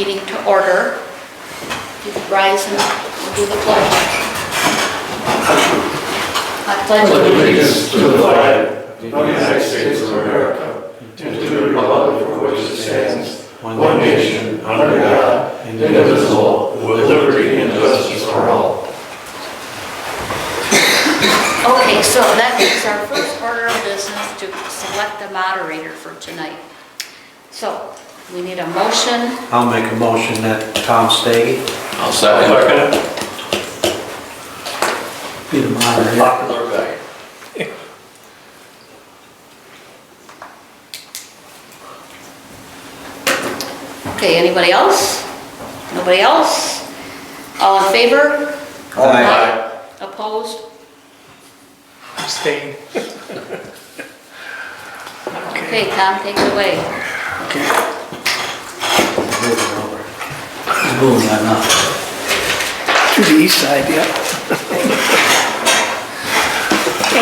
meeting to order. Please rise and do the pledge. I pledge allegiance to the flag of the United States of America and to the republic for which it stands, one nation, under God, indivisible, with liberty and justice for all. Okay, so that is our first order of business to select a moderator for tonight. So we need a motion. I'll make a motion that Tom stay. I'll second it. Be the moderator. Popular guy. Okay, anybody else? Nobody else? All in favor? Aye. Opposed? Abstain. Okay, Tom, take it away. Moving on up. To the east side, yeah.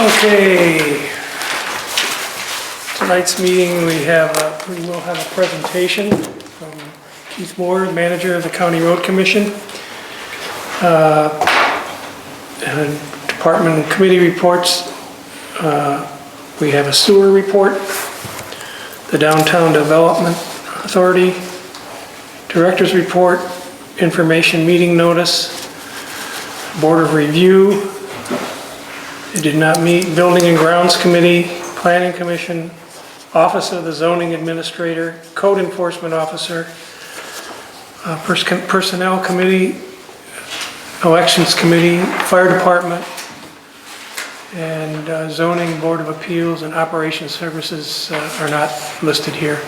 Okay. Tonight's meeting, we will have a presentation from Keith Moore, manager of the County Road Commission. And department and committee reports. We have a sewer report, the Downtown Development Authority, Director's Report, Information Meeting Notice, Board of Review, it did not meet, Building and Grounds Committee, Planning Commission, Office of the Zoning Administrator, Code Enforcement Officer, Personnel Committee, Elections Committee, Fire Department, and Zoning Board of Appeals and Operations Services are not listed here.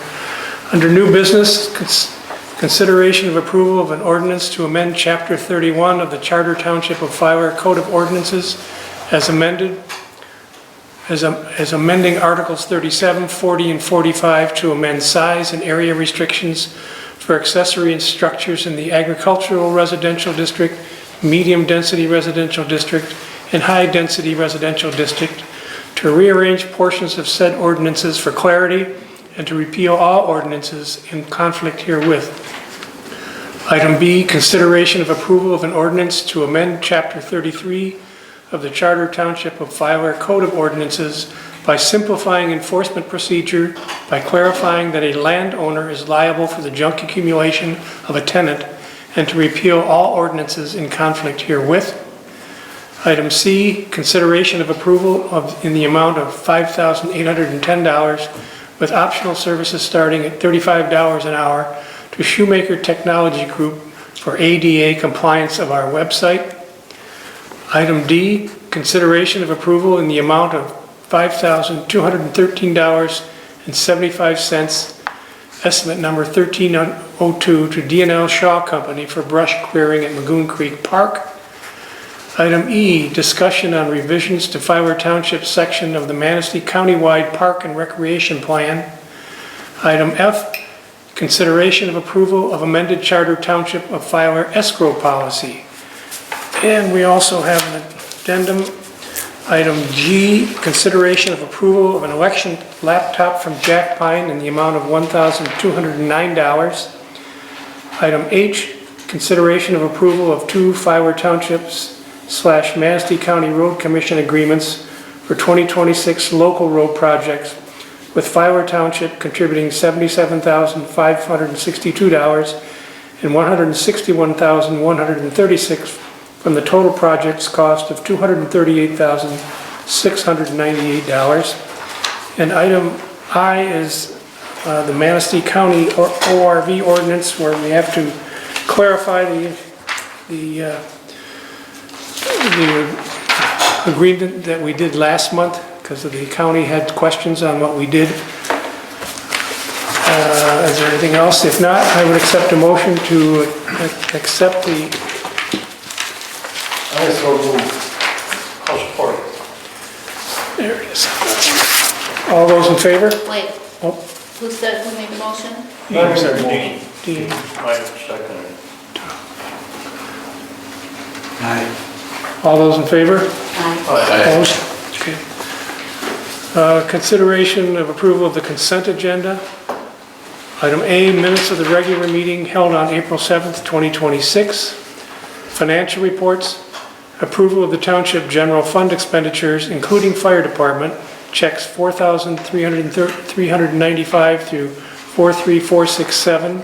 Under new business, consideration of approval of an ordinance to amend Chapter 31 of the Charter Township of Fowler Code of Ordinances as amended, as amending Articles 37, 40, and 45 to amend size and area restrictions for accessory structures in the agricultural residential district, medium density residential district, and high density residential district, to rearrange portions of said ordinances for clarity and to repeal all ordinances in conflict herewith. Item B, consideration of approval of an ordinance to amend Chapter 33 of the Charter Township of Fowler Code of Ordinances by simplifying enforcement procedure, by clarifying that a landowner is liable for the junk accumulation of a tenant, and to repeal all ordinances in conflict herewith. Item C, consideration of approval in the amount of $5,810 with optional services starting at $35 an hour to Shoemaker Technology Group for ADA compliance of our website. Item D, consideration of approval in the amount of $5,213.75, estimate number 1302 to D&L Shaw Company for brush clearing at Magoon Creek Park. Item E, discussion on revisions to Fowler Township section of the Manistee Countywide Park and Recreation Plan. Item F, consideration of approval of amended Charter Township of Fowler escrow policy. And we also have an addendum. Item G, consideration of approval of an election laptop from Jack Pine in the amount of $1,209. Item H, consideration of approval of two Fowler Townships / Manistee County Road Commission agreements for 2026 local road projects, with Fowler Township contributing $77,562 and $161,136 from the total project's cost of $238,698. And item I is the Manistee County ORV ordinance, where we have to clarify the agreement that we did last month, because the county had questions on what we did. Is there anything else? If not, I would accept a motion to accept the... I so move. I'll support. There it is. All those in favor? Wait, Oh, who made the motion? I second. Dean. I second it. Aye. All those in favor? Aye. Opposed? Okay. Consideration of approval of the consent agenda. Item A, minutes of the regular meeting held on April 7th, 2026. Financial reports. Approval of the Township General Fund expenditures, including Fire Department, checks 4,395 through 43467.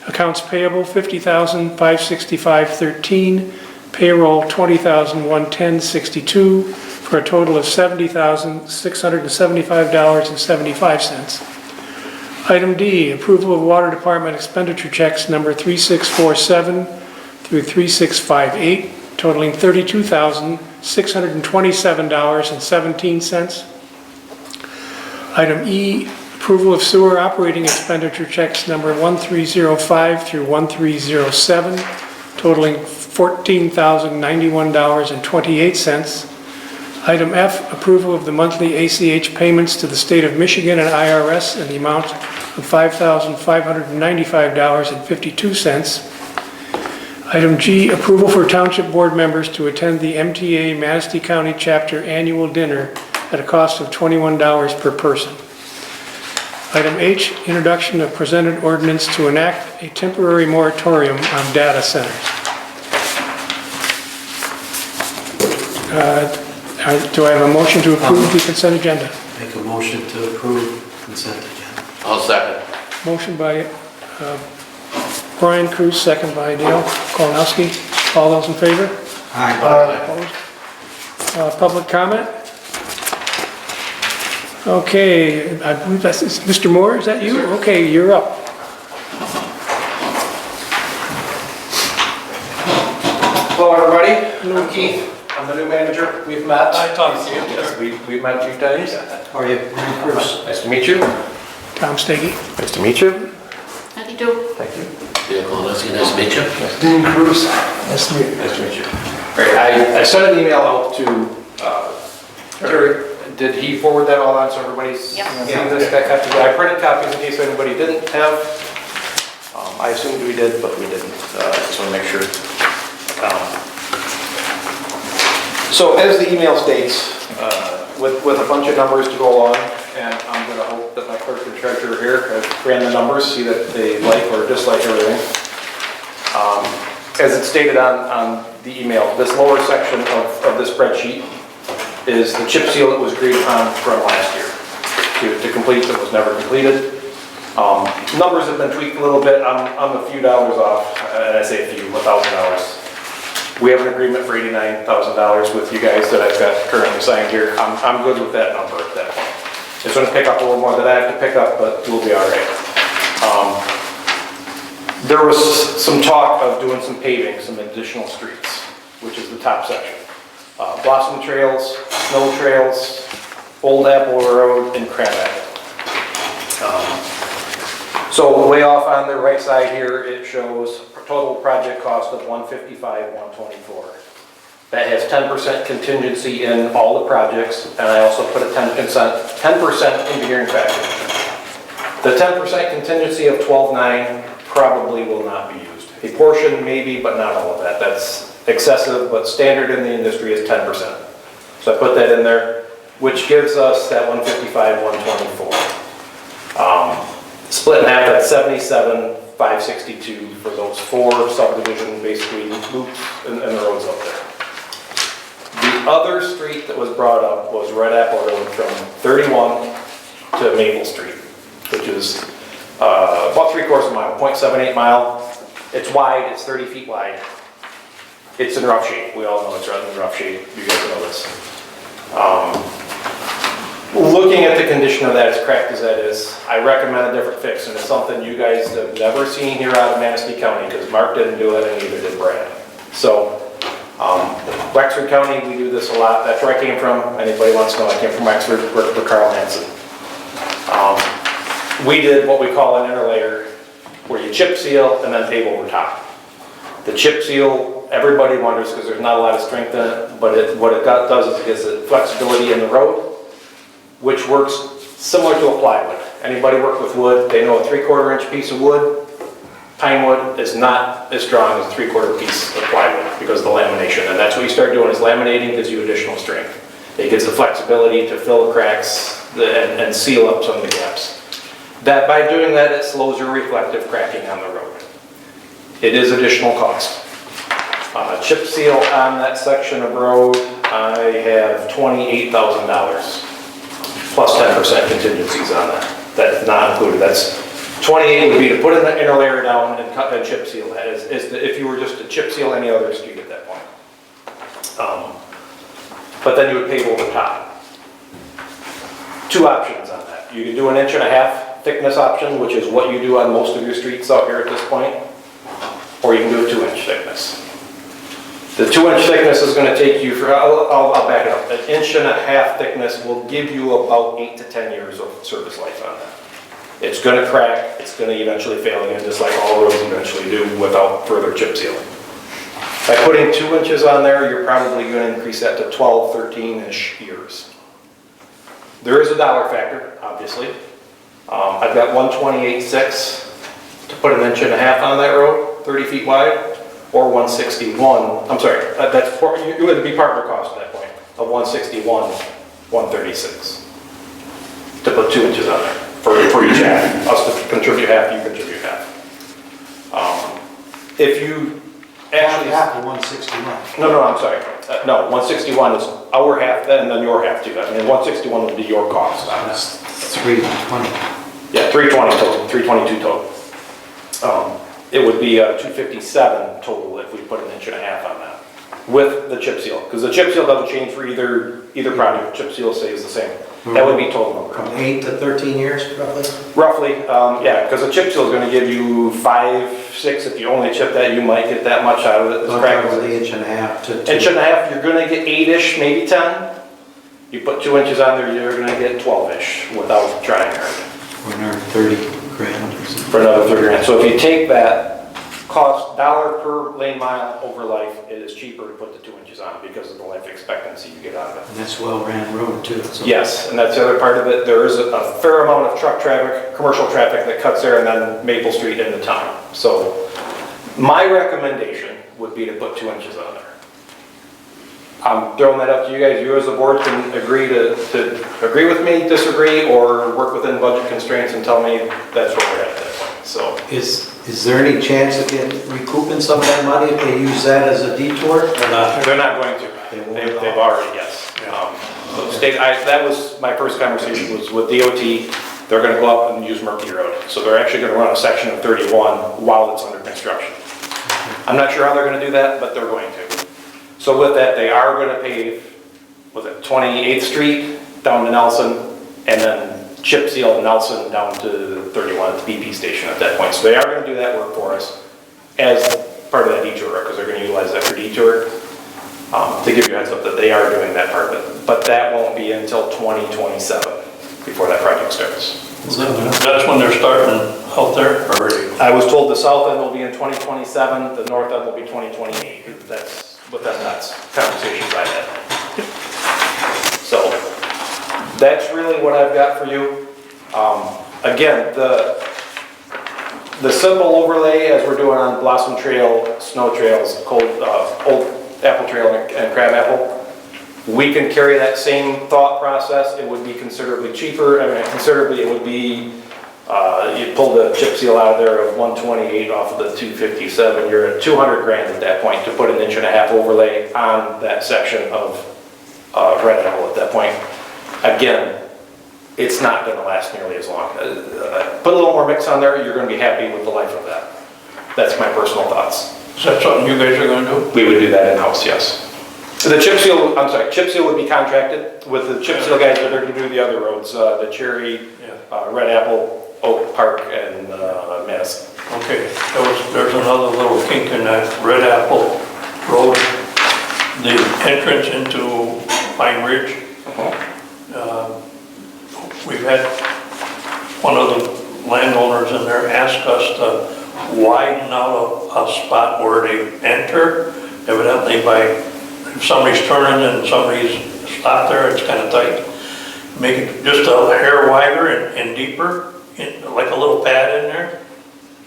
Accounts payable 50,565.13. Payroll 20,110.62 for a total of $70,675.75. Item D, approval of Water Department expenditure checks number 3647 through 3658, totaling $32,627.17. Item E, approval of sewer operating expenditure checks number 1305 through 1307, totaling $14,091.28. Item F, approval of the monthly ACH payments to the State of Michigan and IRS in the amount of $5,595.52. Item G, approval for Township Board members to attend the MTA Manistee County Chapter Annual Dinner at a cost of $21 per person. Item H, introduction of presented ordinance to enact a temporary moratorium on data centers. Do I have a motion to approve the consent agenda? Make a motion to approve consent agenda. I'll second. Motion by Brian Cruz, second by Dale Kolonowski. All those in favor? Aye. Opposed? Public comment? Okay, I believe that's Mr. Moore, is that you? Okay, you're up. Hello, everybody. I'm Keith. I'm the new manager. We've met. I talked to you. Yes, we've met a few times. How are you? Bruce. Nice to meet you. Tom Steggy. Nice to meet you. How do you do? Thank you. Dale Kolonowski, nice to meet you. Dean Cruz. Nice to meet you. Nice to meet you. Great. I sent an email out to Terry. Did he forward that all on so everybody's Yep. seeing this? I printed copies in case anybody didn't have. I assumed we did, but we didn't. Just want to make sure. So as the email states, with a bunch of numbers to go along, and I'm going to hope that my clerk and treasurer here have ran the numbers, see that they like or dislike everything. As it's stated on the email, this lower section of the spreadsheet is the chip seal that was agreed upon from last year to complete that was never completed. Numbers have been tweaked a little bit. I'm a few dollars off, and I say a few, $1,000. We have an agreement for $89,000 with you guys that I've got currently signed here. I'm good with that number at that point. Just want to pick up a little more that I have to pick up, but we'll be all right. There was some talk of doing some paving, some additional streets, which is the top section. Blossom Trails, Snow Trails, Old Apple Road, and Crab Apple. So way off on the right side here, it shows a total project cost of $155,124. That has 10% contingency in all the projects, and I also put a 10% engineering factor. The 10% contingency of $12,900 probably will not be used. A portion maybe, but not all of that. That's excessive, but standard in the industry is 10%. So I put that in there, which gives us that $155,124. Split in half, that's $77,562 for those 4 subdivision, basically loops and the roads up there. The other street that was brought up was Red Apple Road from 31 to Maple Street, which is about 3/4 of a mile, 0.78 mile. It's wide, it's 30 feet wide. It's in rough shape. We all know it's in rough shape. You guys know this. Looking at the condition of that, as cracked as that is, I recommend a different fix, and it's something you guys have never seen here out of Manistee County, because Mark didn't do it and neither did Brad. So, Wexford County, we do this a lot. That's where I came from. Anybody wants to know, I came from Wexford, worked for Carl Hansen. We did what we call an interlayer, where you chip seal and then pave over top. The chip seal, everybody wonders because there's not a lot of strength in it, but what it does is it gives it flexibility in the road, which works similar to a plywood. Anybody work with wood, they know a 3/4 inch piece of wood, pine wood, is not as strong as a 3/4 piece of plywood because of the lamination. And that's what you start doing, is laminating gives you additional strength. It gives the flexibility to fill the cracks and seal up some of the gaps. That by doing that, it slows your reflective cracking on the road. It is additional cost. Chip seal on that section of road, I have $28,000 plus 10% contingencies on that. That's not included. That's 28 would be to put in the inner layer down and cut and chip seal that. If you were just to chip seal any other street at that point. But then you would pave over top. Two options on that. You can do an 1.5 inch thickness option, which is what you do on most of your streets out here at this point, or you can do a 2 inch thickness. The 2 inch thickness is going to take you for, I'll back it up. An 1.5 inch thickness will give you about 8 to 10 years of service life on that. It's going to crack, it's going to eventually fail again, just like all roads eventually do without further chip sealing. By putting 2 inches on there, you're probably going to increase that to 12, 13-ish years. There is a dollar factor, obviously. I've got 128.6 to put an 1.5 inches on that road, 30 feet wide, or 161. I'm sorry, it would be partner cost at that point of 161, 136 to put 2 inches on there for each half. Us to contribute half, you contribute half. If you actually Half of 161. no, I'm sorry. No, 161 is our half, and then your half too. I mean, 161 would be your cost on That's this. 320. Yeah, 320 total, 322 total. It would be 257 total if we put an 1.5 inches on that with the chip seal, because the chip seal doesn't change for either project. Chip seal stays the same. That would be total number. From 8 to 13 years, roughly? Roughly, yeah, because a chip seal is going to give you 5, 6. If you only chip that, you might get that much out of it. It's cracked. With the 1.5 inch to 2. 1.5 inches, you're going to get 8-ish, maybe 10. You put 2 inches on there, you're going to get 12-ish without trying hard. For another 30 grand or something. For another 30 grand. So if you take that cost $1 per lane mile over life, it is cheaper to put the 2 inches on because of the life expectancy you get out of it. And that's well-ran road too. So. Yes, and that's the other part of it. There is a fair amount of truck traffic, commercial traffic that cuts there and then Maple Street into town. So my recommendation would be to put 2 inches on there. I'm throwing that up to you guys. You as a board can agree to agree with me, disagree, or work within budget constraints and tell me that's where we're at that point. So Is there any chance of recouping some of that money if they use that as a detour or not? they're not going to. They've already, yes. So that was my first conversation was with DOT. They're going to go up and use Murphy Road. So they're actually going to run a section of 31 while it's under construction. I'm not sure how they're going to do that, but they're going to. So with that, they are going to pave, was it 28th Street down to Nelson, and then chip seal Nelson down to 31 at the BP station at that point. So they are going to do that work for us as part of that detour, because they're going to utilize that for detour. To give you a heads up that they are doing that part of it. But that won't be until 2027 before that project starts. That's when they're starting out there already. I was told the south end will be in 2027, the north end will be 2028. That's conversations I had. So that's really what I've got for you. Again, the simple overlay as we're doing on Blossom Trail, Snow Trails, Old Apple Trail and Crab Apple, we can carry that same thought process. It would be considerably cheaper. I mean, considerably, it would be, you pull the chip seal out of there of 128 off of the 257, you're at 200 grand at that point to put an 1.5 inch overlay on that section of Red Apple at that point. Again, it's not going to last nearly as long. Put a little more mix on there, you're going to be happy with the life of that. That's my personal thoughts. Is that something you guys are going to do? We would do that in-house, yes. The chip seal, chip seal would be contracted with the chip seal guys that are going to do the other roads, the Cherry, Red Apple, Oak Park, and Madison. Okay, there's another little kink in that Red Apple Road, the entrance into Pine Ridge. We've had one of the landowners in there ask us to widen out a spot where they enter. Evidently if somebody's turning and somebody's stopped there, it's kind of tight. Make it just a hair wider and deeper, like a little pad in there,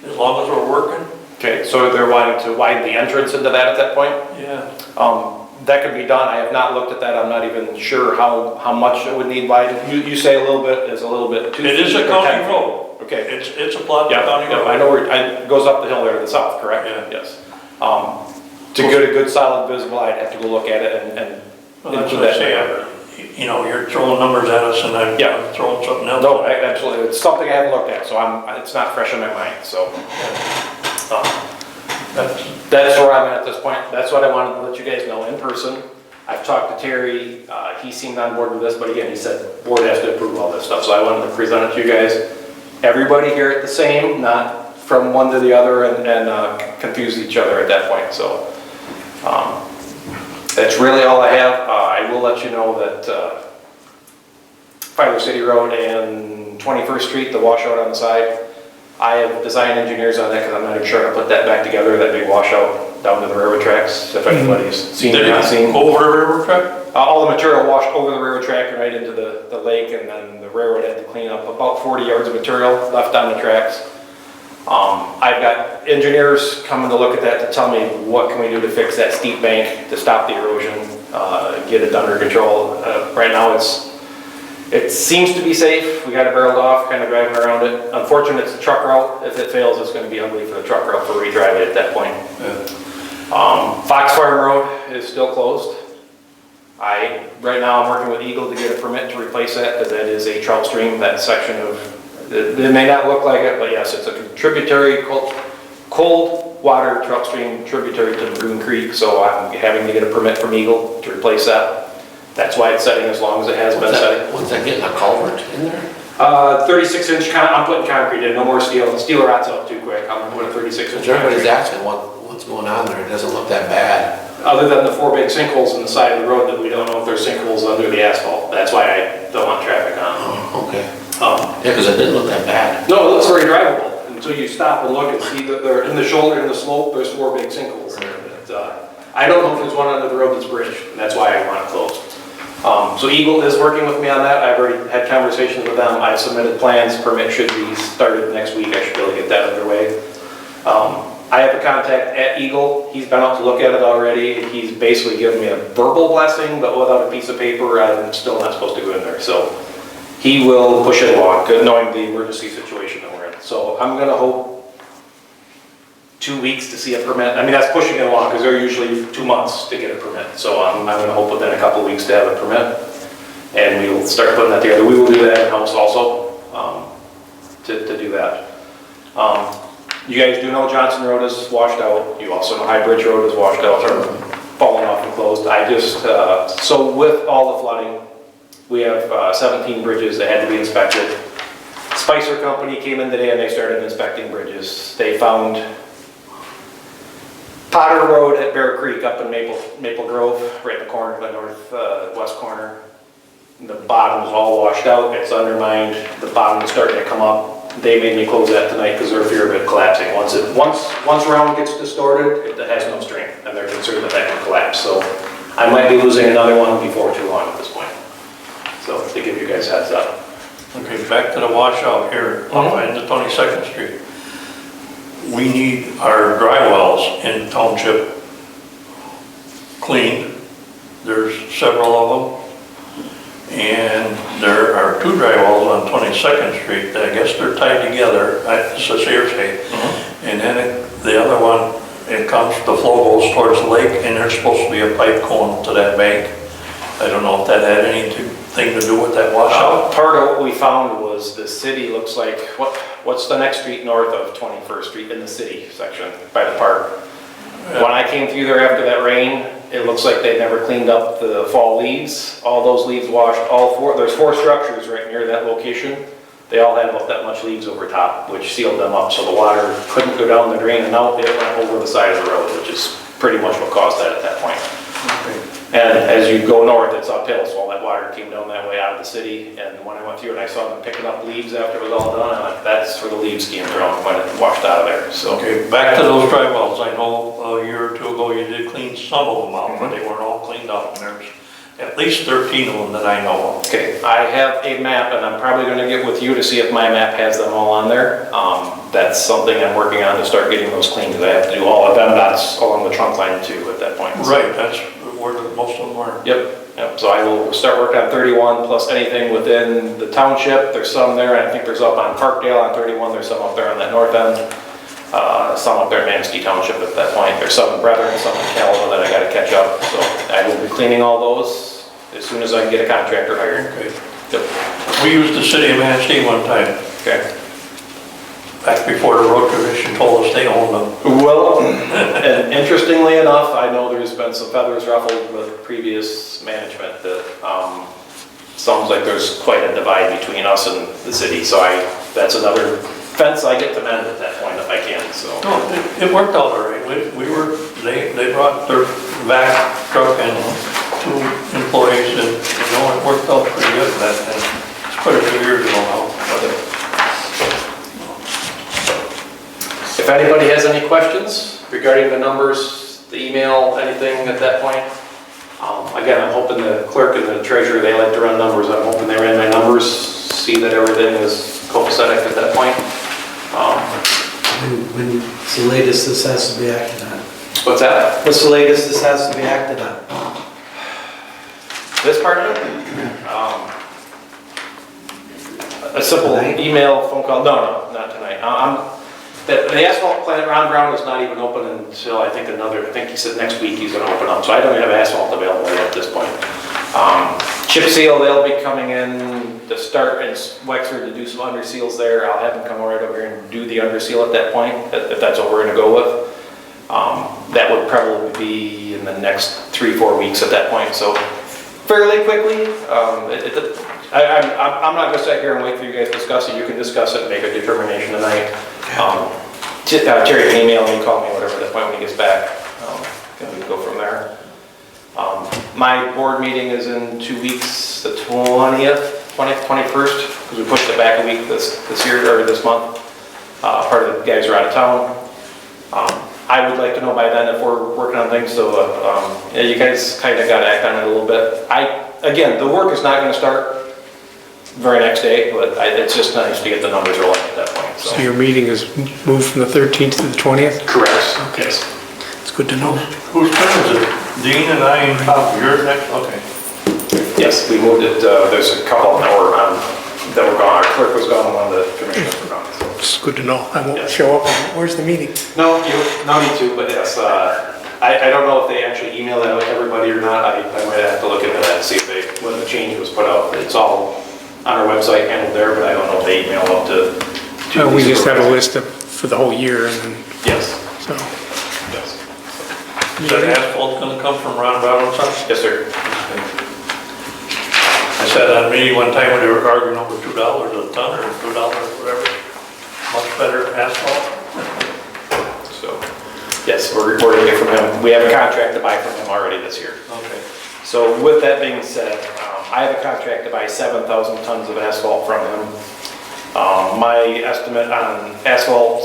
as long as we're working. Okay, so they're wanting to widen the entrance into that at that point? Yeah. That could be done. I have not looked at that. I'm not even sure how much it would need widened. You say a little bit is a little bit too. It is a county road. Okay. It's a plot Yeah, down here. I know where, it goes up the hill there to the south, correct? Yeah. Yes. To get a good solid visible, I'd have to go look at it and. Well, that's into what I that. say, you know, you're throwing numbers at us and I'm Yeah. throwing something else. No, absolutely, it's something I haven't looked at, so it's not fresh in my mind, so. That's where I'm at this point, that's what I wanted to let you guys know in person. I've talked to Terry, he seemed on board with this, but again, he said, board has to approve all this stuff, so I wanted to present it to you guys. Everybody hear it the same, not from one to the other and confuse each other at that point, so. That's really all I have. I will let you know that Filer City Road and 21st Street, the washout on the side, I have design engineers on that because I'm not even sure how to put that back together, that big washout down to the railroad tracks, if anybody's seen it or not seen. Over the railroad track? All the material washed over the railroad track and right into the lake, and then the railroad had to clean up about 40 yards of material left on the tracks. I've got engineers coming to look at that to tell me what can we do to fix that steep bank to stop the erosion, get it under control. Right now it seems to be safe. We got it barreled off, kind of driving around it. Unfortunately, it's the truck route. If it fails, it's going to be ugly for the truck route to redrive it at that point. Fox Farm Road is still closed. Right now I'm working with Eagle to get a permit to replace that because that is a trout stream, that section of. It may not look like it, but yes, it's a tributary, cold water trout stream tributary to the Green Creek, so I'm having to get a permit from Eagle to replace that. That's why it's setting as long as it has been setting. What's that, getting a culvert in there? 36-inch, I'm putting concrete in, no more steel. Steel rots out too quick. I'm gonna put a 36-inch Everybody's concrete. asking what's going on there. It doesn't look that bad. Other than the 4 big sinkholes in the side of the road that we don't know if there's sinkholes under the asphalt. That's why I don't want traffic on. Oh, okay. Yeah, because it didn't look that bad. No, it looks very drivable until you stop and look and see that they're in the shoulder and the slope, there's 4 big sinkholes there. I don't know if there's one under the road that's bridge, and that's why I want it closed. So Eagle is working with me on that. I've already had conversations with them. I've submitted plans. Permit should be started next week. I should be able to get that underway. I have a contact at Eagle. He's been out to look at it already. He's basically given me a verbal blessing, but without a piece of paper, I'm still not supposed to go in there. So he will push it along, knowing the emergency situation that we're in. So I'm gonna hope 2 weeks to see a permit. I mean, that's pushing it along because they're usually 2 months to get a permit. So I'm gonna hope within a couple weeks to have a permit. And we will start putting that together. We will do that in-house also, to do that. You guys do know Johnson Road is washed out. You also know High Bridge Road is washed out or fallen off and closed. So with all the flooding, we have 17 bridges that had to be inspected. Spicer Company came in today and they started inspecting bridges. They found Potter Road at Bear Creek up in Maple Grove, right in the corner, the northwest corner. The bottom is all washed out, it's undermined, the bottom is starting to come up. They made me close that tonight because they're fear of it collapsing. Once round gets distorted, it has no strength, and they're concerned that can collapse. So I might be losing another one before too long at this point. So to give you guys heads up. Okay, back to the washout here off end of 22nd Street. We need our dry wells in Township cleaned. There's several of them. And there are 2 dry wells on 22nd Street that I guess they're tied together. It's a hearsay. And then the other one, the flow goes towards the lake and there's supposed to be a pipe going to that bank. I don't know if that had anything to do with that washout. Part of what we found was the city looks like, what's the next street north of 21st Street in the city section by the park? When I came through there after that rain, it looks like they never cleaned up the fall leaves. All those leaves washed, there's 4 structures right near that location. They all had about that much leaves over top, which sealed them up so the water couldn't go down the drain and out, it went over the side of the road, which is pretty much what caused that at that point. And as you go north, it's uphill, so all that water came down that way out of the city. And when I went through and I saw them picking up leaves after it was all done, I'm like, that's where the leaves came from when it washed out of there, so. Okay, back to those dry wells. I know a year or 2 ago you did clean some of them out, but they weren't all cleaned up. And there's at least 13 of them that I know of. Okay, I have a map and I'm probably gonna get with you to see if my map has them all on there. That's something I'm working on to start getting those cleaned, because I have to do all of them, that's along the trunk line too at that point. Right, that's where most of them are. Yep, so I will start working on 31 plus anything within the township. There's some there, I think there's up on Parkdale on 31, there's some up there on that north end. Some up there in Manistee Township at that point. There's some in Brethren, some in Calhoun that I gotta catch up. So I will be cleaning all those as soon as I can get a contractor hired. Okay. Yep. We used the city of Manistee one time, Okay. back before the road commission told us they owned them. Well, and interestingly enough, I know there's been some feathers ruffled with previous management that, sounds like there's quite a divide between us and the city, so that's another fence I get to mend at that point if I can, so. No, it worked out all right. They brought their vac truck and 2 employees and, it worked out pretty good back then. It's quite a few years ago now. If anybody has any questions regarding the numbers, the email, anything at that point, again, I'm hoping the clerk and the treasurer, they like to run numbers. I'm hoping they ran my numbers, see that everything is copacetic at that point. When's the latest this has to be acted on? What's that? What's the latest this has to be acted on? This part of it? A simple Tonight? email, phone call, no, not tonight. The asphalt plant, Ron Brown is not even open until I think he said next week he's gonna open up, so I don't even have asphalt available yet at this point. Chip seal, they'll be coming in to start in Wexford to do some under seals there. I'll have them come right over here and do the under seal at that point, if that's what we're gonna go with. That would probably be in the next 3-4 weeks at that point, so fairly quickly. I'm not gonna sit here and wait for you guys to discuss it. You can discuss it and make a determination tonight. Terry can email me, call me, whatever, at that point when he gets back. And we can go from there. My board meeting is in 2 weeks, the 20th, 21st, because we pushed it back a week this year, or this month. Part of the guys are out of town. I would like to know by then if we're working on things, so yeah, you guys kind of got to act on it a little bit. Again, the work is not going to start very next day, but it's just nice to get the numbers rolling at that point. So your meeting is moved from the 13th to the 20th? Correct. Okay. Yes. It's good to know. Whose turn is it? Dean and I and Bob, you're next, okay. Yes, we moved it, there's a couple that were gone, our clerk was gone, one of the commissioners were gone. So. It's good to know. I won't Yes. show up. Where's the meeting? No, no need to, but yes, I don't know if they actually emailed that to everybody or not. I might have to look into that and see if when the change was put out. It's all on our website handled there, but I don't know if they email up to. We just have a list for the whole year and then, Yes, so. yes. Is that asphalt gonna come from Ron Brown's house? Yes, sir. I sat at a meeting one time when they were arguing over $2 a ton or $2 whatever. Much better asphalt. So, yes, we're reporting it from him. We have a contract to buy from him already this year. Okay. So with that being said, I have a contract to buy 7,000 tons of asphalt from him. My estimate on asphalt,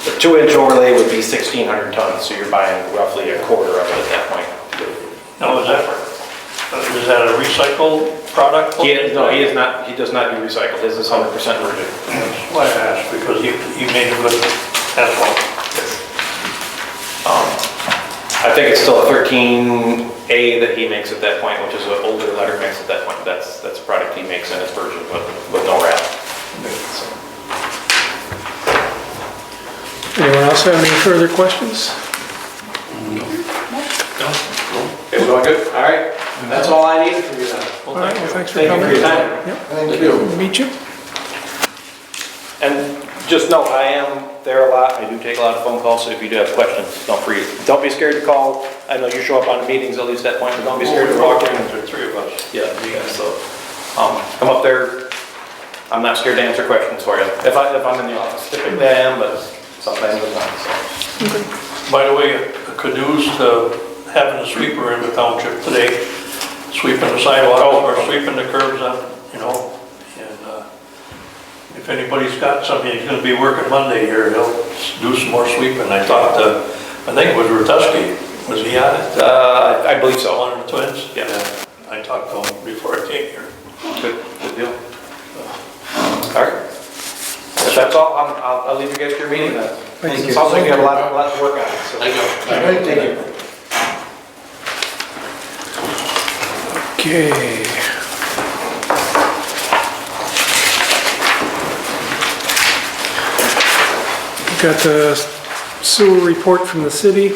the 2-inch overlay would be 1,600 tons, so you're buying roughly a quarter of it at that point. Now, is that a recycled product? No, he does not do recycled. His is 100% virgin. That's why I asked, because he made a good asphalt. I think it's still a 13A that he makes at that point, which is an older letter mix at that point. That's a product he makes in his version with no wrap. So. Anyone else have any further questions? Okay, we're going good? All right. That's all I needed from you then. All right, well, thanks for Thank you coming. for your time. Yep. Thank you. Meet you. And just know, I am there a lot. I do take a lot of phone calls, so if you do have questions, don't be scared to call. I know you show up on the meetings at least at that point, but don't be scared to walk in. There are 3 of us. Yeah, you guys, so, come up there. I'm not scared to answer questions for you. If I'm in the office, typically I am, but sometimes I'm not, so. By the way, kudos to having a sweeper in the township today, sweeping the sidewalks or sweeping the curbs up, and if anybody's got something, he's gonna be working Monday here, he'll do some more sweeping. I talked to, I think it was Rutusky, was he on it? I believe so. One of the twins? Yeah. I talked to him before I came here. Good deal. All right. If that's all, I'll leave you guys to your meeting then. Thank you. Sounds like you have a lot to work on, so. Thank you. Thank you. Okay. We've got the sewer report from the city.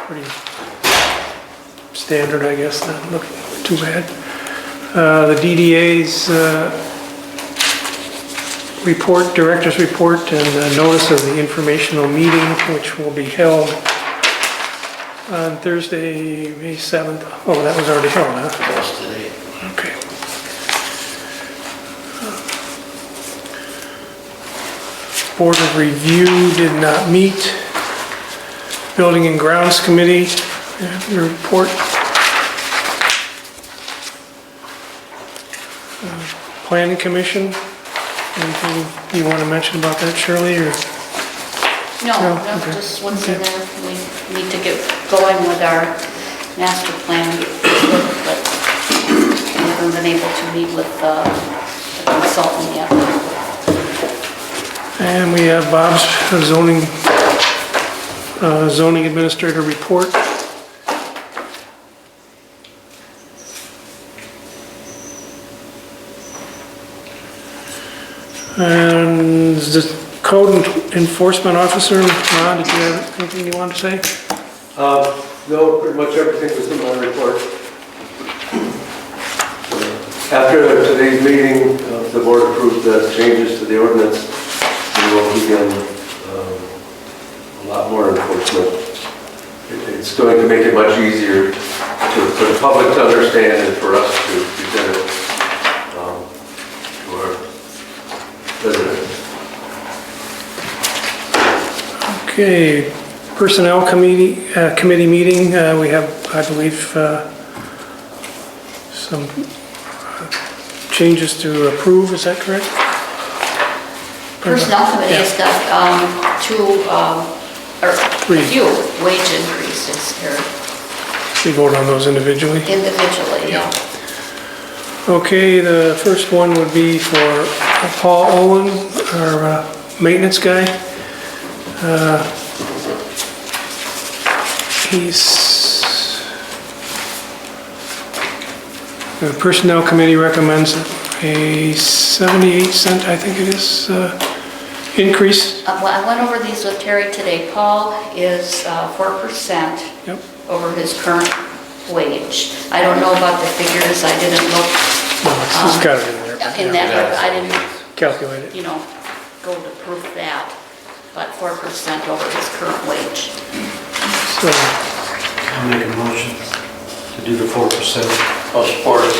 Pretty standard, I guess, not looking too bad. The DDA's report, director's report, and a notice of the informational meeting, which will be held on Thursday, May 7th. Oh, that was already held, huh? That's today. Okay. Board of Review did not meet. Building and Grounds Committee, your report. Planning Commission, anything you want to mention about that, Shirley, or? No, No, no, okay. just once in there, we need to get going with our master plan, but we haven't been able to meet with the consultant yet. And we have Bob's zoning administrator report. And the code enforcement officer, Ron, did you have anything you wanted to say? No, pretty much everything was in my report. After today's meeting, the board approved the changes to the ordinance. We will begin a lot more enforcement. It's going to make it much easier for the public to understand and for us to present it to our residents. Okay, Personnel Committee meeting, we have, I believe, some changes to approve, is that correct? Personnel Committee has got a few wage increases here We vote on those individually. individually, yeah. Okay, the first one would be for Paul Owen, our maintenance guy. The Personnel Committee recommends a 78-cent, I think it is, increase. Well, I went over these with Terry today. Paul is 4% Yep. over his current wage. I don't know about the figures, I didn't look No, it's got it in there. in that, I didn't, Calculate it. go to prove that, but 4% over his current wage. So, I'll make a motion to do the 4%. I'll support it.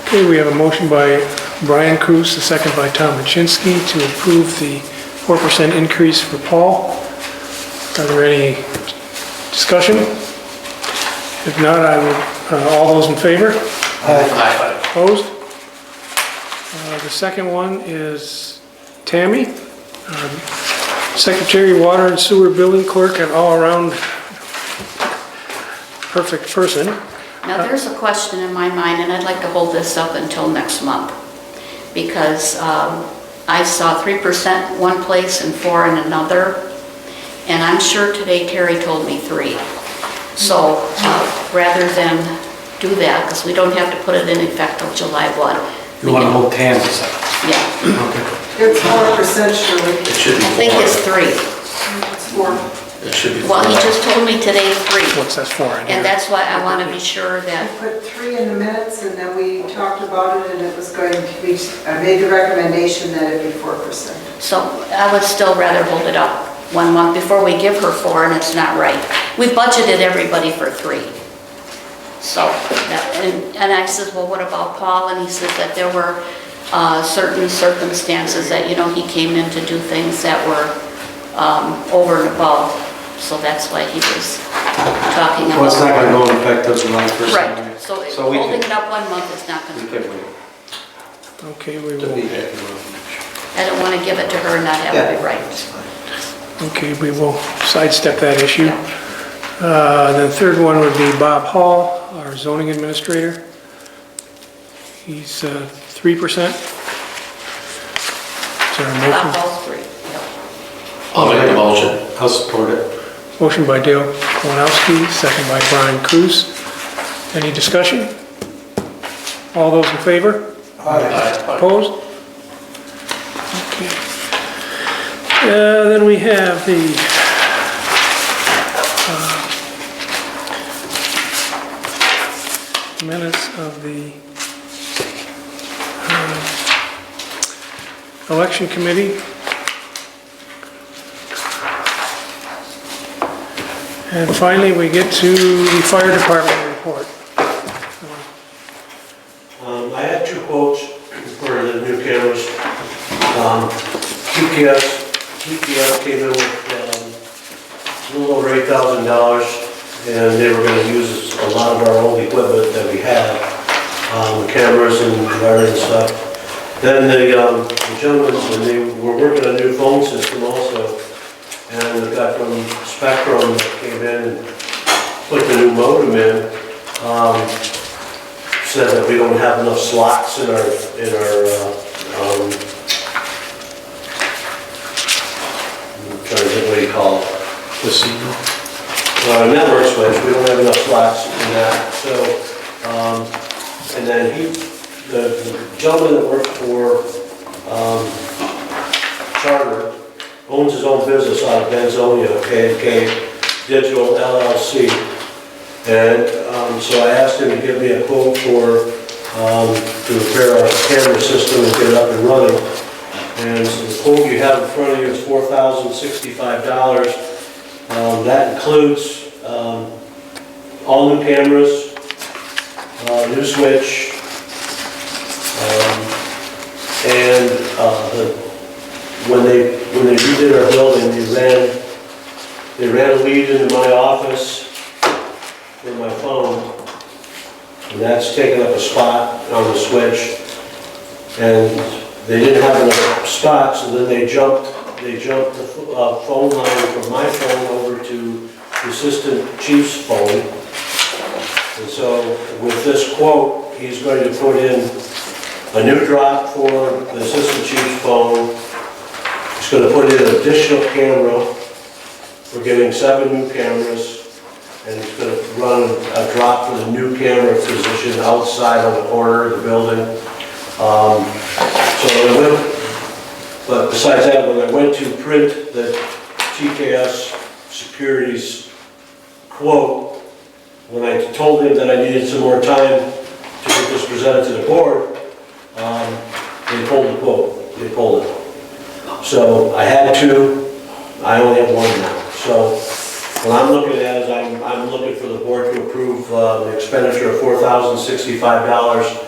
okay, we have a motion by Brian Cruz, a second by Tom Machinsky to approve the 4% increase for Paul. Are there any discussion? If not, I would, all those in favor? Aye. Opposed? The second one is Tammy, Secretary, Water and Sewer Building Clerk, and all-around perfect person. Now, there's a question in my mind, and I'd like to hold this up until next month, because I saw 3% one place and 4% in another, and I'm sure today Terry told me 3%. So rather than do that, because we don't have to put it in effect till July 1. You want to hold Tam's up? Yeah, Okay. It's 4%, Shirley. It should be I think 4. it's 3. It's 4. It should be 4. Well, he just told me today 3, What's that for? in here? and that's why I want to be sure I that, put 3 in the minutes, and then we talked about it, and it was going to be, I made the recommendation that it be 4%. so I would still rather hold it up 1 month before we give her 4, and it's not right. We budgeted everybody for 3. So, and I said, well, what about Paul? And he said that there were certain circumstances that, he came in to do things that were over and above. So that's why he was talking about. Well, it's not going to go in effect till July 1st. Right, anyway. so we holding can- it up 1 month is not going We to, can wait. Okay, we To be will, happy. I don't want to give it to her and not have it be right. okay, we will sidestep that issue. The third one would be Bob Hall, our zoning administrator. He's 3%. Is there a Not motion? all 3. Yep. I'll make the motion. I'll support it. Motion by Dale Kalinowski, second by Brian Cruz. Any discussion? All those in favor? Opposed? Okay. Then we have the minutes of the election committee. And finally, we get to the fire department report. I had 2 quotes for the new cameras. TPS came in with a little over $8,000, and they were going to use a lot of our old equipment that we had, cameras and wiring and stuff. Then the gentlemen, when they were working on a new phone system also, and the guy from Spectrum came in and put the new modem in, said that we don't have enough slots in our I'm trying to think what you call it. Network switch, we don't have enough slots in that. So, and then the gentleman that worked for Charter owns his own business out of Benzonia, K&K Digital LLC. And so I asked him to give me a quote to repair our camera system and get it up and running. And so the quote you have in front of you is $4,065. That includes all new cameras, new switch, and when they redid our building, they ran a lead into my office with my phone, and that's taking up a spot on the switch. And they didn't have enough spots, so then they jumped the phone line from my phone over to the assistant chief's phone. And so with this quote, he's going to put in a new drop for the assistant chief's phone. He's going to put in an additional camera. We're getting 7 new cameras. And he's going to run a drop for the new camera position outside on the corner of the building. But besides that, when I went to print the TKS Securities quote, when I told him that I needed some more time to get this presented to the board, they pulled the quote. They pulled it. So I had 2. I only have 1 now. So what I'm looking at is I'm looking for the board to approve the expenditure of $4,065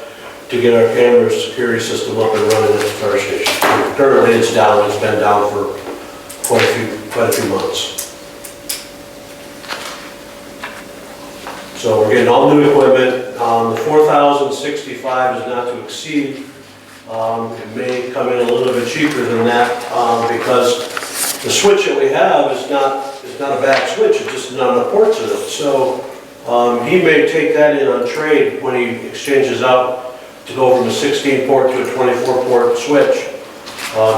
to get our camera security system up and running at the fire station. Currently it's down, it's been down for quite a few months. So we're getting all new equipment. The $4,065 is not to exceed. It may come in a little bit cheaper than that because the switch that we have is not a bad switch, it's just not enough ports in it. So he may take that in on trade when he exchanges out to go from a 16 port to a 24 port switch.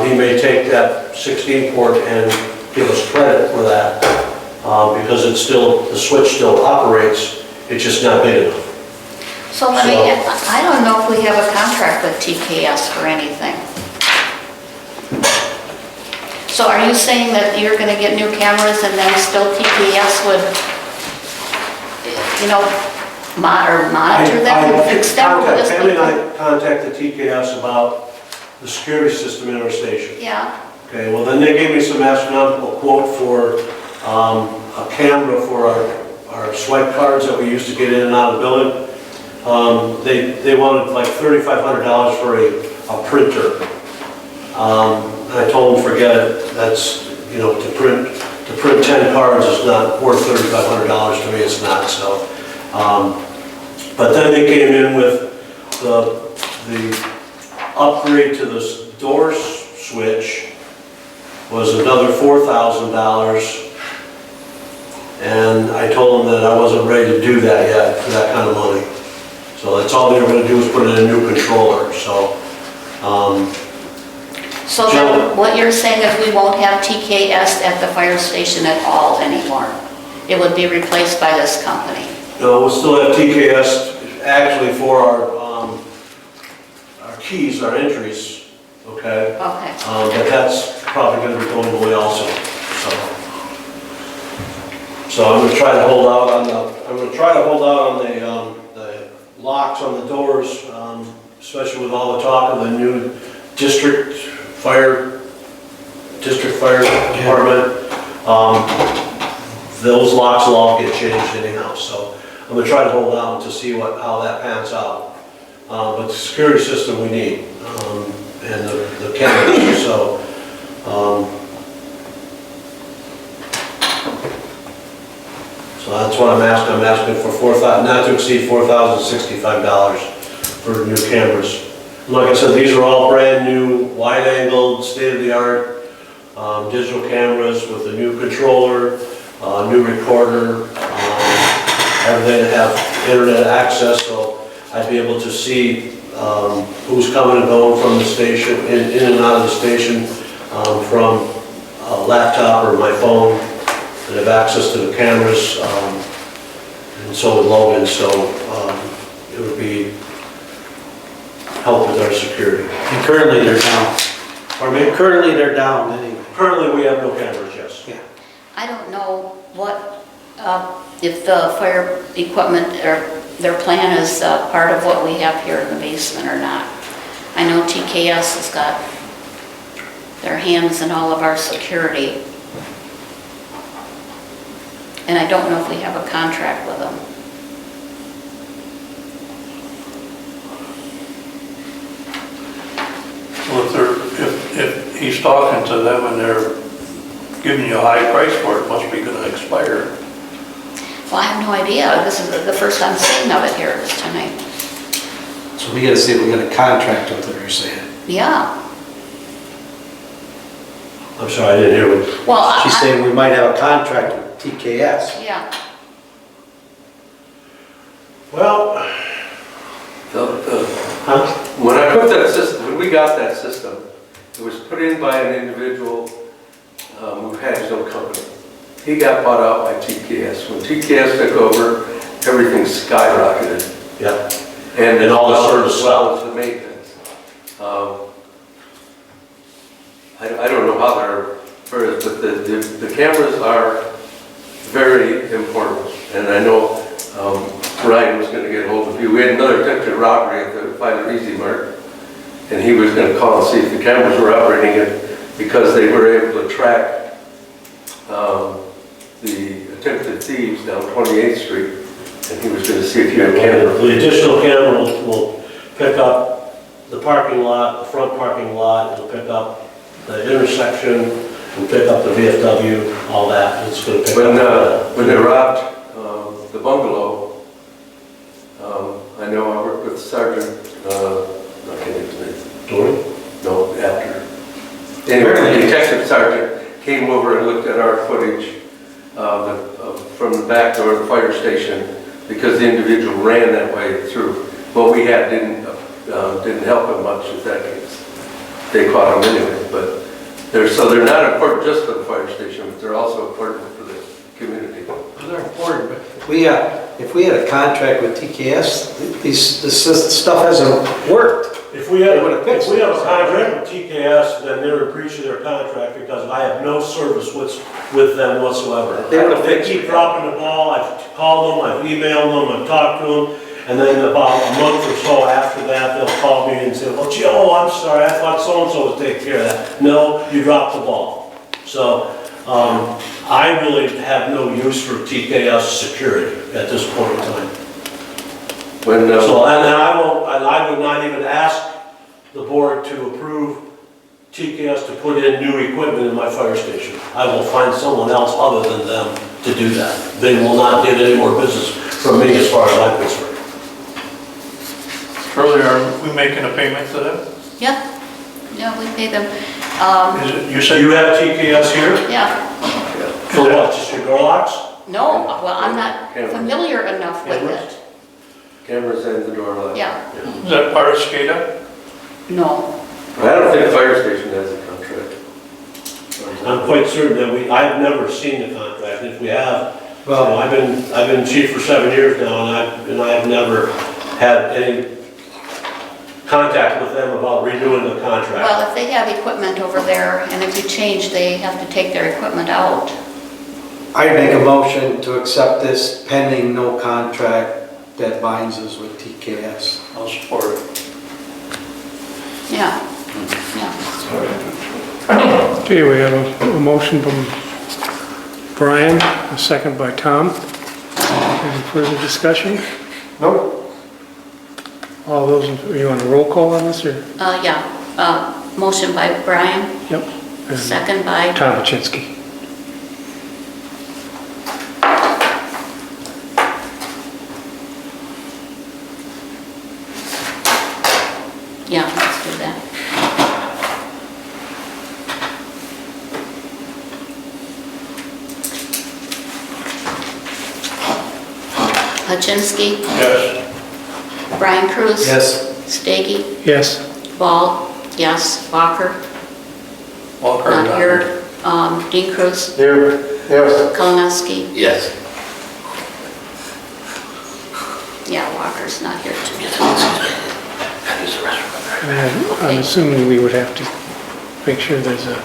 He may take that 16 port and give us credit for that because the switch still operates, it's just not big enough. So I don't know if we have a contract with TKS for anything. So are you saying that you're going to get new cameras and then still TKS would, monitor them and fix them? Family and I contacted TKS about the security system in our station. Yeah. Okay, well then they gave me some astronomical quote for a camera for our swipe cards that we used to get in and out of the building. They wanted like $3,500 for a printer. I told them forget it. That's to print 10 cards is not worth $3,500 to me. It's not so. But then they came in with the upgrade to the door switch was another $4,000. And I told them that I wasn't ready to do that yet for that kind of money. So that's all they were going to do is put in a new controller. So then what you're saying is we won't have TKS at the fire station at all anymore. It would be replaced by this company. No, we'll still have TKS actually for our keys, our entries, okay? Okay. But that's probably gonna be going away also, so. So I'm gonna try to hold out on the locks on the doors, especially with all the talk of the new district fire department. Those locks will all get changed anyhow, so I'm gonna try to hold out to see how that pans out. But the security system we need, and the cameras, so. So that's what I'm asking. I'm asking for not to exceed $4,065 for new cameras. Like I said, these are all brand new, wide-angled, state-of-the-art digital cameras with a new controller, new recorder, everything to have internet access, so I'd be able to see who's coming and going from the station, in and out of the station, from a laptop or my phone, and have access to the cameras, and so would Logan, so it would be help with our security. And currently they're down. Pardon me? Currently they're down anyway. Currently, we have no cameras, yes. Yeah. I don't know what, if the fire equipment, or their plan is part of what we have here in the basement or not. I know TKS has got their hands in all of our security. And I don't know if we have a contract with them. Well, if he's talking to them and they're giving you a high price for it, must be gonna expire. Well, I have no idea. This is the first I'm seeing of it here tonight. So we gotta see if we got a contract with them, you're saying. Yeah. I'm sorry, I didn't hear what. Well, She's saying we might have a contract with TKS. yeah. Well, When I put that system, when we got that system, it was put in by an individual who had his own company. He got bought out by TKS. When TKS took over, everything skyrocketed. yeah. And all the service as well as the maintenance. I don't know how they're, but the cameras are very important. And I know Ryan was going to get hold of you. We had another attempted robbery at the Filer Easy Mart, and he was going to call and see if the cameras were operating it, because they were able to track the attempted thieves down 28th Street, and he was going to see if you had cameras. The additional camera will pick up the parking lot, the front parking lot, it'll pick up the intersection, and pick up the VFW, all that. It's going to pick up. When they robbed the bungalow, I know I worked with Sergeant, I can't think of his name. Dory? No, after. Anyway, the detective sergeant came over and looked at our footage from the back door of the fire station, because the individual ran that way through. What we had didn't help him much in that case. They caught him anyway, but they're not important just for the fire station, but they're also important for the community. They're important, but if we had a contract with TKS, this stuff hasn't worked. If we have a fixed contract with TKS, then they're in breach of their contract, because I have no service with them whatsoever. They keep dropping the ball. I've called them, I've emailed them, I've talked to them, and then about a month or so after that, they'll call me and say, well, Joe, I'm sorry, I thought so-and-so would take care of that. No, you dropped the ball. So I really have no use for TKS security at this point in time. So, and I would not even ask the board to approve TKS to put in new equipment in my fire station. I will find someone else other than them to do that. They will not get any more business from me as far as I'm concerned. Shirley, are we making a payment to them? Yeah. Yeah, we pay them. You said You have TKS here? Yeah. For what, just your door locks? No, well, I'm not Cameras. familiar enough with Cameras? it. Cameras and the door lock. Yeah. is that part of SCADA? No. I don't think the fire station has a contract. I'm quite certain that I've never seen the contract. If we have, Well, I've been chief for 7 years now, and I've never had any contact with them about renewing the contract. Well, if they have equipment over there, and if you change, they have to take their equipment out. I'd make a motion to accept this pending no contract that binds us with TKS. I'll support it. Yeah, yeah. Okay, we have a motion from Brian, a second by Tom. Any further discussion? Nope. All those, you want a roll call on this, or? Yeah, motion by Brian, Yep. And second by, Tom Baczynski. yeah, let's do that. Baczynski, Yes. Brian Cruz. Yes. Steggy, Yes. Ball, yes, Walker, Walker, not here, Dean Cruz, Here. Yes. Kalinowski. Yes. Yeah, Walker's not here too. And I'm assuming we would have to make sure there's a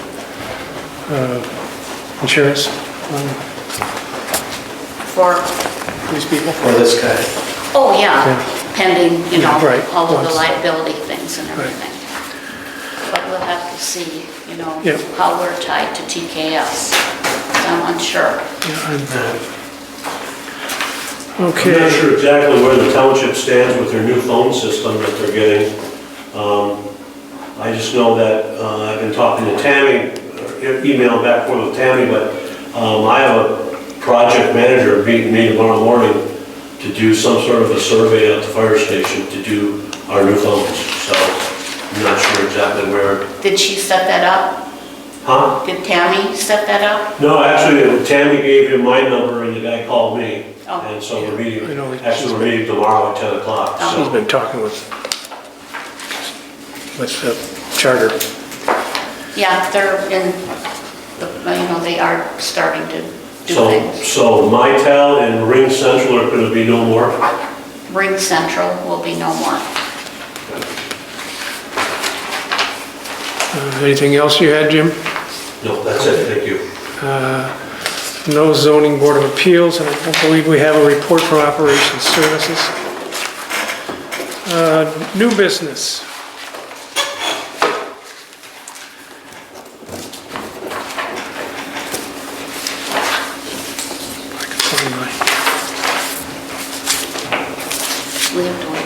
insurance on For, these people. For this guy. oh yeah, pending, you know, Yeah, right, all of the once. liability things and Right. everything. But we'll have to see, you know, Yep. how we're tied to TKS. I'm unsure. Yeah, I'm, I'm not okay, sure exactly where the township stands with their new phone system that they're getting. I just know that I've been talking to Tammy, emailing back and forth with Tammy, but I have a project manager meeting me tomorrow morning to do some sort of a survey at the fire station to do our new phones. So I'm not sure exactly where. Did she set that up? Huh? Did Tammy set that up? No, actually, Tammy gave him my number and the guy called me. Oh. And so we're meeting, I know. actually we're meeting tomorrow at 10 o'clock. Oh. she's So been talking with the charter. Yeah, they're in, you know, they are starting to do So, things. so Mitel and Ring Central are gonna be no more? Ring Central will be no more. Anything else you had, Jim? No, that's it, thank you. No zoning board of appeals, and I don't believe we have a report from operations services. New business. I can find my- We have to wait.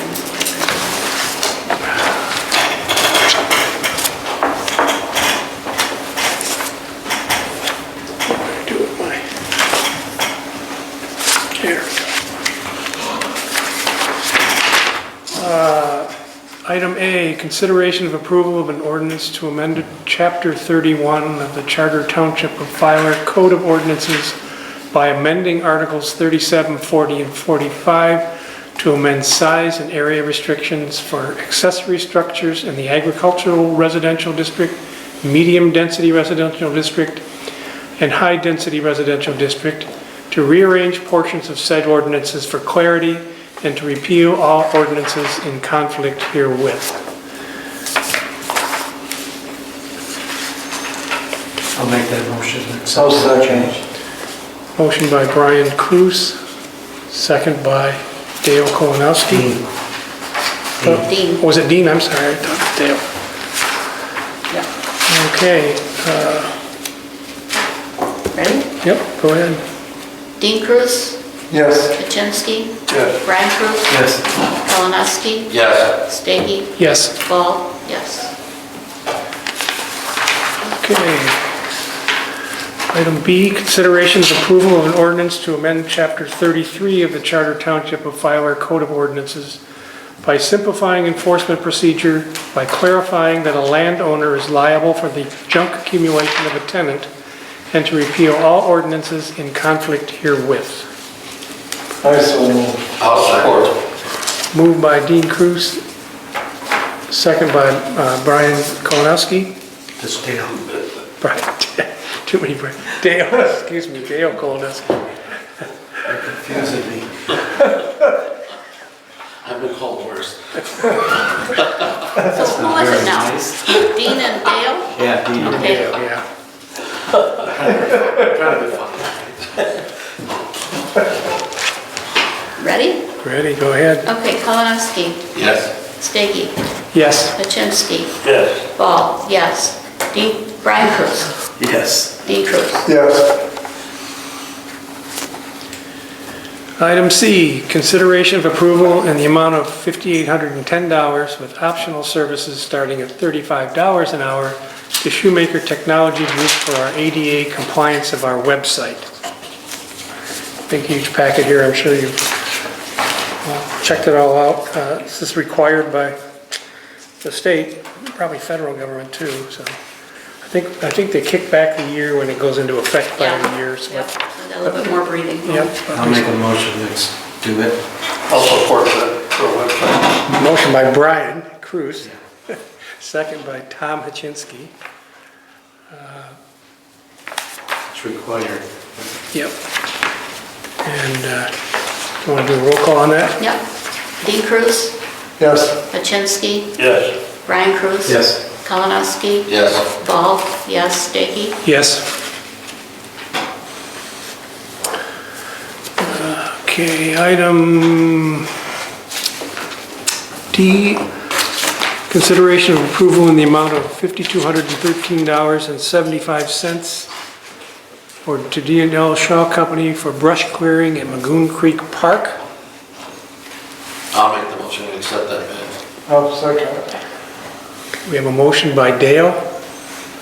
do it my, there we go. Item A, consideration of approval of an ordinance to amend Chapter 31 of the Charter Township of Filer Code of Ordinances by amending Articles 37, 40, and 45 to amend size and area restrictions for accessory structures in the agricultural residential district, medium-density residential district, and high-density residential district, to rearrange portions of said ordinances for clarity, and to repeal all ordinances in conflict herewith. I'll make that motion. How's that change? Motion by Brian Cruz, second by Dale Kolanowski. Dean. Was it Dean? I'm sorry, I thought it was Dale. Yeah. Okay, Ready? yep, go ahead. Dean Cruz, Yes. Kaczynski, Yes. Brian Cruz, Yes. Kalinowski, Yes. Steggy, Yes, Ball, yes. okay. Item B, consideration of approval of an ordinance to amend Chapter 33 of the Charter Township of Filer Code of Ordinances by simplifying enforcement procedure, by clarifying that a landowner is liable for the junk accumulation of a tenant, and to repeal all ordinances in conflict herewith. I'll support. Moved by Dean Cruz, second by Brian Kolanowski. This Dale. Brian, too many Brian. Dale, excuse me, Dale Kolanowski. confusing me. I've been called worse. So who was it now? Dean and Dale? Yeah, Dean. Okay. Yeah. Trying to be funny. Ready? Ready, go ahead. Okay, Kalinowski, Yes. Steggy, Yes. Pachinsky, Yes. Ball, yes. Brian Cruz, Yes. Dean Cruz. Yes. Item C, consideration of approval in the amount of $5,810 with optional services starting at $35 an hour to Shoemaker Technology Group for our ADA compliance of our website. Big huge packet here, I'm sure you've checked it all out. This is required by the state, probably federal government too, so. I think they kick back the year when it goes into effect by the year. So Yep, a little bit more breathing. Yep. I'll make a motion to do it. I'll support that for a website. Motion by Brian Cruz, second by Tom Hachinsky. It's required. Yep. And you want to do a roll call on that? Yep. Dean Cruz, Yes. Pachinsky, Yes. Brian Cruz. Yes. Kalinowski. Yes. Ball, yes. Steggy. Yes. Okay, item D, consideration of approval in the amount of $5,213.75 for to D&L Shaw Company for brush clearing at Magoon Creek Park. I'll make the motion to accept that bid. I'll second it. We have a motion by Dale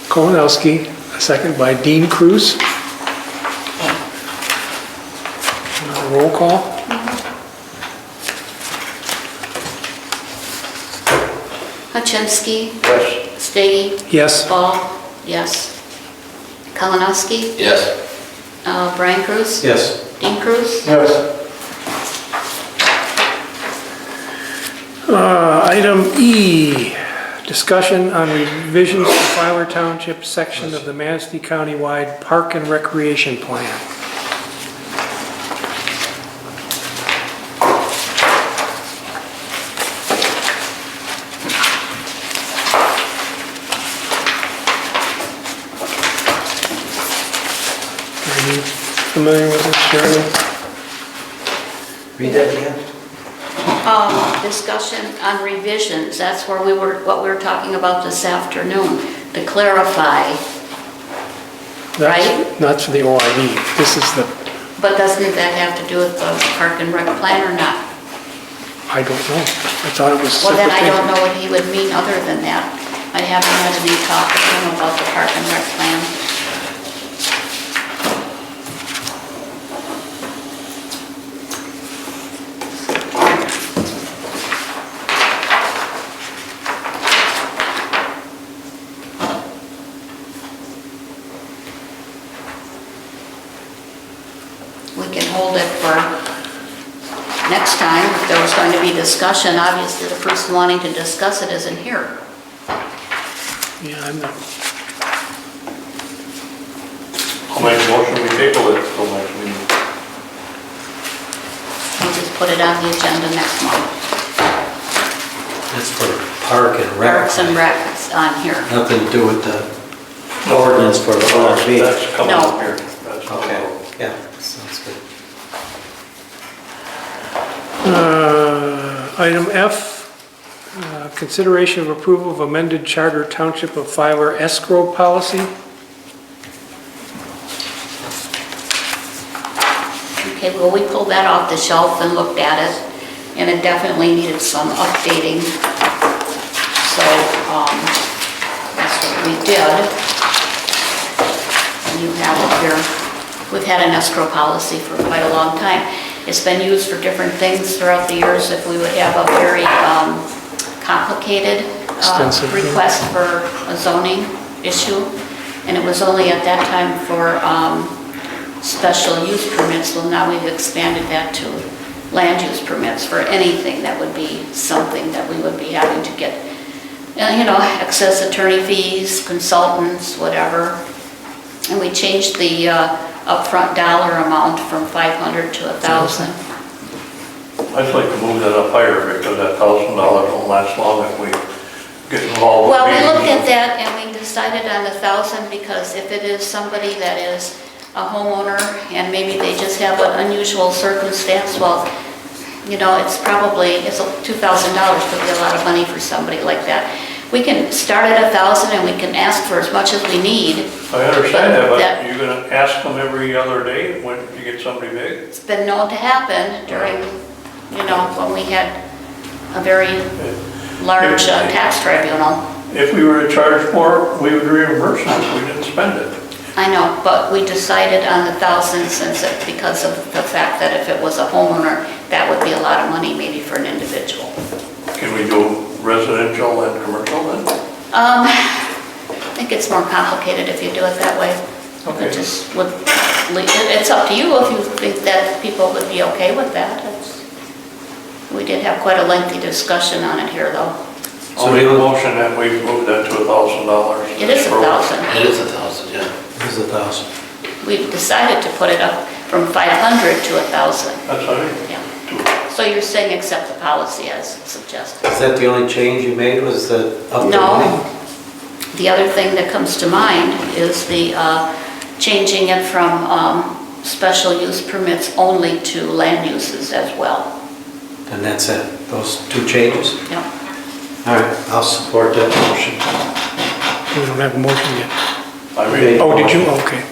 Kolanowski, a second by Dean Cruz. Roll call. Pachinsky, Yes. Steggy, Yes. Ball, yes. Kalinowski, Yes. Brian Cruz. Yes. Dean Cruz. Yes. Item E, discussion on revisions to Filer Township section of the Manistee County-wide Park and Recreation Plan. Are you familiar with this, Shirley? Read that again. Discussion on revisions, that's where what we were talking about this afternoon, to clarify, right? That's for the OID. This is the, But doesn't that have to do with the park and rec plan or not? I don't know. I thought it was Well, then I separate. don't know what he would mean other than that. I haven't had any talk with him about the park and rec plan. We can hold it for next time. If there was going to be discussion, obviously the person wanting to discuss it isn't here. Yeah, I'm not. I'll make a motion, we table it till next meeting. We'll just put it on the agenda next month. That's for park and rec. Parks and Recs on here. Nothing to do with the ordinance for the ORV. That's coming No. up here. That's coming Okay, up. yeah, sounds good. Item F, consideration of approval of amended Charter Township of Filer escrow policy. Okay, well, we pulled that off the shelf and looked at it, and it definitely needed some updating. So, that's what we did. And you have it here. We've had an escrow policy for quite a long time. It's been used for different things throughout the years. If we would have a very complicated Extensive, yeah. request for a zoning issue, and it was only at that time for special use permits. Well, now we've expanded that to land use permits for anything that would be something that we would be having to get, excess attorney fees, consultants, whatever. And we changed the upfront dollar amount from 500 to 1,000. I'd like to move that up higher because that $1,000 won't last long if we get involved. with Well, we meetings. looked at that and we decided on 1,000 because if it is somebody that is a homeowner and maybe they just have an unusual circumstance, well, you know, it's $2,000 could be a lot of money for somebody like that. We can start at 1,000 and we can ask for as much as we need. I understand that, That- but you're gonna ask them every other day when you get somebody big? It's been known to happen during, you know, when we had a very large tax tribunal. If we were to charge more, we would reimburse them if we didn't spend it. I know, but we decided on 1,000 because of the fact that if it was a homeowner, that would be a lot of money maybe for an individual. Can we do residential and commercial then? I think it's more complicated if you do it that way. Okay. It's up to you if you think that people would be okay with that. We did have quite a lengthy discussion on it here, though. I'll make a motion that we move that to $1,000. It is 1,000. It is 1,000, yeah. It is 1,000. We decided to put it up from 500 to 1,000. That's all right. Yeah. So you're saying accept the policy as suggested? Is that the only change you made, was the up to money? No. The other thing that comes to mind is the changing it from special use permits only to land uses as well. And that's it, those two changes? Yep. All right, I'll support that motion. We don't have a motion yet. I mean. Oh, did you? Okay.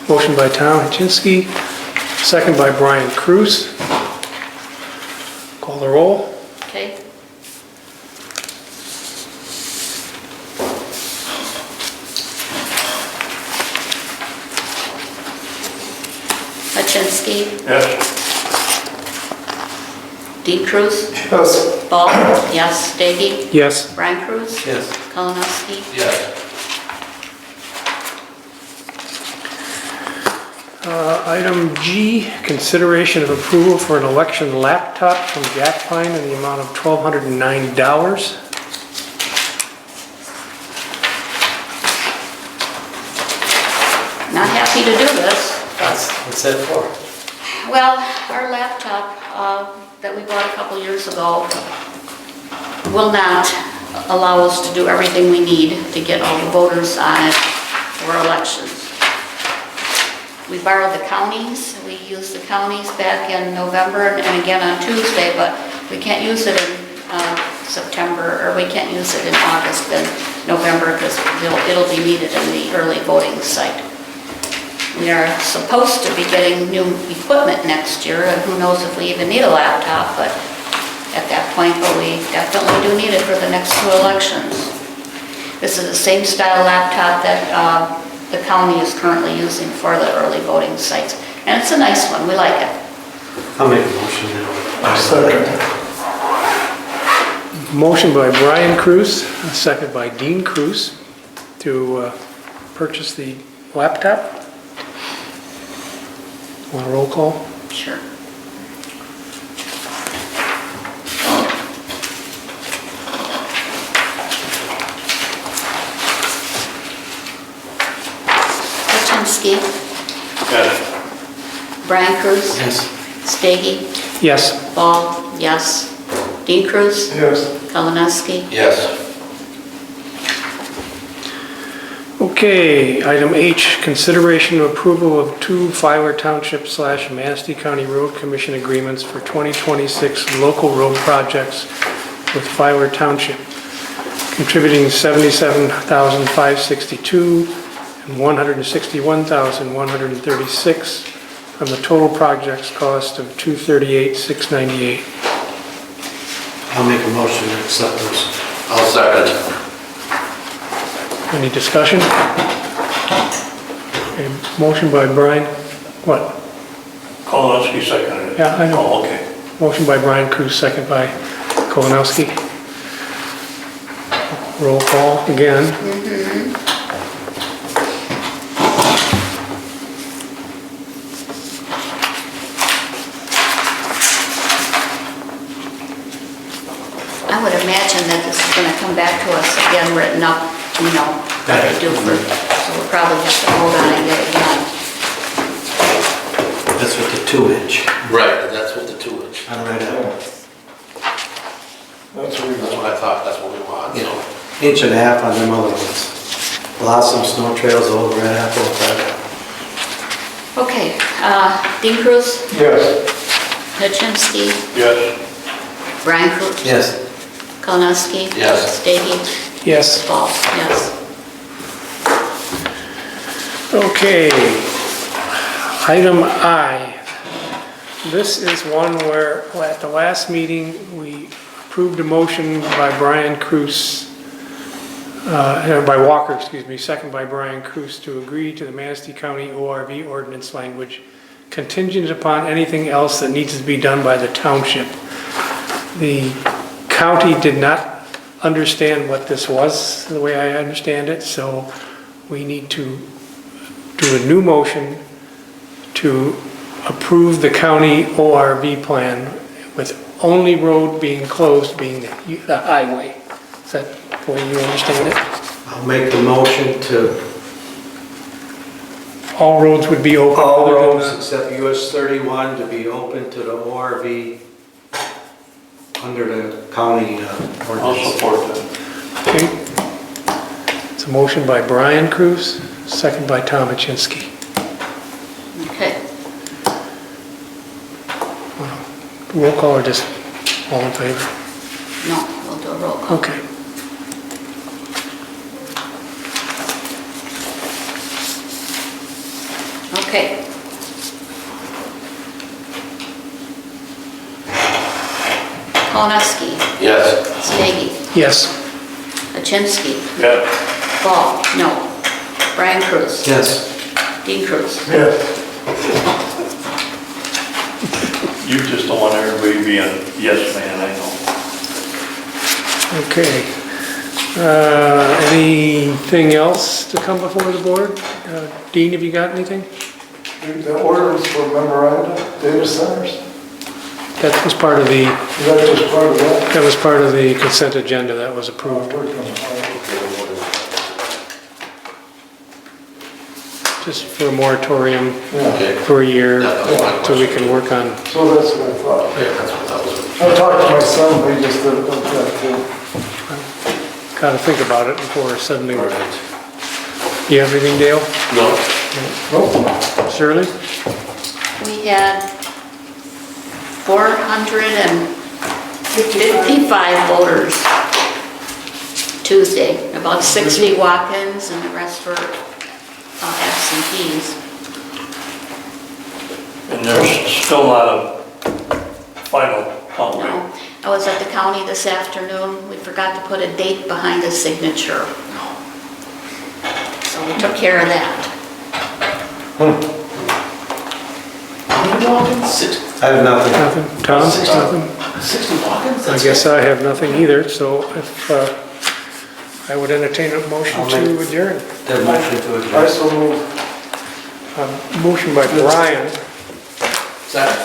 Motion by Tom Hachinsky, second by Brian Cruz. Call the roll. Okay. Hachinsky, Yes. Dean Cruz, Yes. Ball, yes, Staggy, Yes. Brian Cruz, Yes. Kalinowski. Yes. Item G, consideration of approval for an election laptop from Jack Pine in the amount of $1,209. Not happy to do this, but, What's that for? well, our laptop that we bought a couple years ago will not allow us to do everything we need to get all the voters on it for elections. We borrowed the counties, we used the counties back in November and again on Tuesday, but we can't use it in September, or we can't use it in August and November because it'll be needed in the early voting site. We are supposed to be getting new equipment next year, and who knows if we even need a laptop, but at that point, but we definitely do need it for the next two elections. This is the same style laptop that the county is currently using for the early voting sites. And it's a nice one, we like it. I'll make a motion now. Motion by Brian Cruz, second by Dean Cruz to purchase the laptop. Want a roll call? Sure. Hachinsky, Yes. Brian Cruz, Yes. Staggy, Yes. Ball, yes. Dean Cruz, Yes. Kalinowski. Yes. Okay, item H, consideration of approval of two Filer Township / Manistee County Road Commission agreements for 2026 local road projects with Filer Township, contributing $77,562 and $161,136 from the total project's cost of $238,698. I'll make a motion to accept those. I'll second. Any discussion? Okay, motion by Brian, what? Kalinowski seconded it. Yeah, I know. Oh, okay. Motion by Brian Cruz, second by Kalinowski. Roll call again. I would imagine that this is going to come back to us again written up, you know, that they do for, so we'll probably have to hold on it yet again. That's with the 2-inch. Right, and that's with the 2-inch. I'm right at That's what I thought, that's what we want, so. inch and a half on them other ones. Blossom Snow Trails over at Apple. Okay, Dean Cruz, Yes. Hutchinsky, Yes. Brian Cruz. Yes. Kalinowski. Yes. Stady. Yes. Paul, yes. Okay. Item I. This is one where at the last meeting, we approved a motion by Brian Cruz, by Walker, excuse me, second by Brian Cruz, to agree to the Manistee County ORV ordinance language contingent upon anything else that needs to be done by the township. The county did not understand what this was, the way I understand it, so we need to do a new motion to approve the county ORV plan with only road being closed being the highway. Is that the way you understand it? I'll make the motion to All roads would be open? all other than roads the- except US 31 to be open to the ORV under the county I'll ordinance. support that. Okay. It's a motion by Brian Cruz, second by Tom Hutchinsky. Okay. Roll call or just all in favor? No, we'll do a roll call. Okay. Okay. Kalinowski. Yes. Stady. Yes. Hutchinsky. Yeah. Paul, no. Brian Cruz. Yes. Dean Cruz. Yes. You just don't want everybody to be a yes man, I know. Okay. Anything else to come before the board? Dean, have you got anything? The orders for memorandum, data centers, That was part of the, is that just part of that? that was part of the consent agenda that was approved. Just for a moratorium Yeah, Okay. for a year, That was my so we question. can work on, so that's what I thought. Yeah, that's what that was. I talked to my son, but he just didn't look that too. gotta think about it before suddenly. All right. You have anything, Dale? No, Shirley? We had 455 voters Tuesday, about 60 walk-ins and the rest were absentees. And there's still not a final count. No, I was at the county this afternoon, we forgot to put a date behind the signature. So we took care of that. how many walk-ins? Six, I have nothing. Nothing? Tom, nothing? 60 walk-ins? I That's guess it. I have nothing either, so if, I would entertain a motion I'll to make- adjourn. The motion to I adjourn. so moved. Motion by Brian, Second.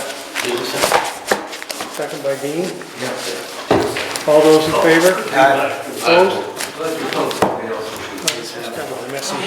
second by Dean. All those in favor? Aye. Opposed? Let me know if somebody else. It's kind of a messy.